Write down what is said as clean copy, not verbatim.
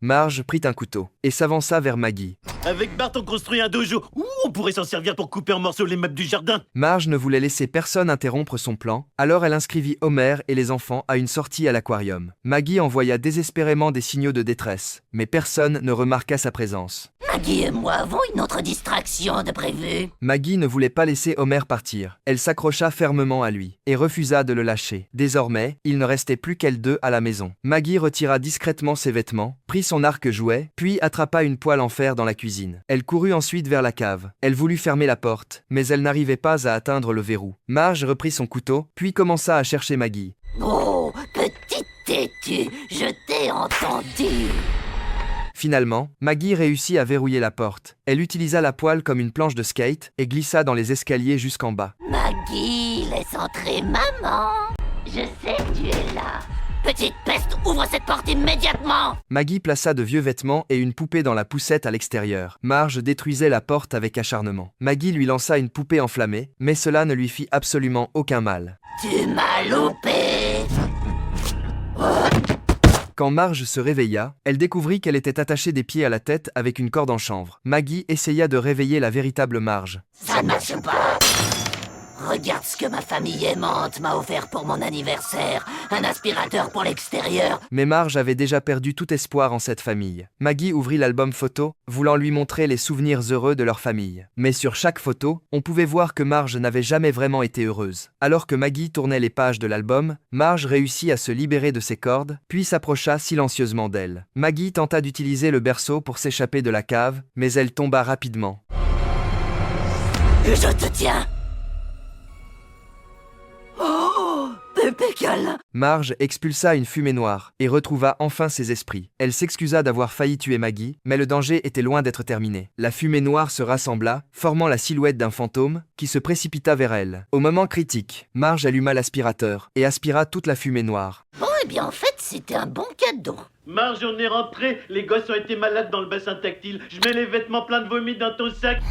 Marge prit un couteau et s'avança vers Maggie. Avec Bart, on construit un dojo. Ouh, on pourrait s'en servir pour couper en morceaux les meubles du jardin. Marge ne voulait laisser personne interrompre son plan, alors elle inscrivit Homer et les enfants à une sortie à l'aquarium. Maggie envoya désespérément des signaux de détresse, mais personne ne remarqua sa présence. Maggie et moi avons une autre distraction de prévu. Maggie ne voulait pas laisser Homer partir. Elle s'accrocha fermement à lui et refusa de le lâcher. Désormais, il ne restait plus qu'elles deux à la maison. Maggie retira discrètement ses vêtements, prit son arc-jouet, puis attrapa une poêle en fer dans la cuisine. Elle courut ensuite vers la cave. Elle voulut fermer la porte, mais elle n'arrivait pas à atteindre le verrou. Marge reprit son couteau, puis commença à chercher Maggie. Oh, petite têtue, je t'ai entendu. Finalement, Maggie réussit à verrouiller la porte. Elle utilisa la poêle comme une planche de skate et glissa dans les escaliers jusqu'en bas. Maggie, laisse entrer maman. Je sais que tu es là. Petite peste, ouvre cette porte immédiatement. Maggie plaça de vieux vêtements et une poupée dans la poussette à l'extérieur. Marge détruisait la porte avec acharnement. Maggie lui lança une poupée enflammée, mais cela ne lui fit absolument aucun mal. Tu m'as loupé. Quand Marge se réveilla, elle découvrit qu'elle était attachée des pieds à la tête avec une corde en chanvre. Maggie essaya de réveiller la véritable Marge. Ça ne marche pas. Regarde ce que ma famille aimante m'a offert pour mon anniversaire. Un aspirateur pour l'extérieur. Mais Marge avait déjà perdu tout espoir en cette famille. Maggie ouvrit l'album photo, voulant lui montrer les souvenirs heureux de leur famille. Mais sur chaque photo, on pouvait voir que Marge n'avait jamais vraiment été heureuse. Alors que Maggie tournait les pages de l'album, Marge réussit à se libérer de ses cordes, puis s'approcha silencieusement d'elle. Maggie tenta d'utiliser le berceau pour s'échapper de la cave, mais elle tomba rapidement. Je te tiens. Oh, bébé câlin. Marge expulsa une fumée noire et retrouva enfin ses esprits. Elle s'excusa d'avoir failli tuer Maggie, mais le danger était loin d'être terminé. La fumée noire se rassembla, formant la silhouette d'un fantôme qui se précipita vers elle. Au moment critique, Marge alluma l'aspirateur et aspira toute la fumée noire. Bon, eh bien, en fait, c'était un bon cadeau. Marge, on est rentré. Les gosses ont été malades dans le bassin tactile. Je mets les vêtements pleins de vomi dans ton sac.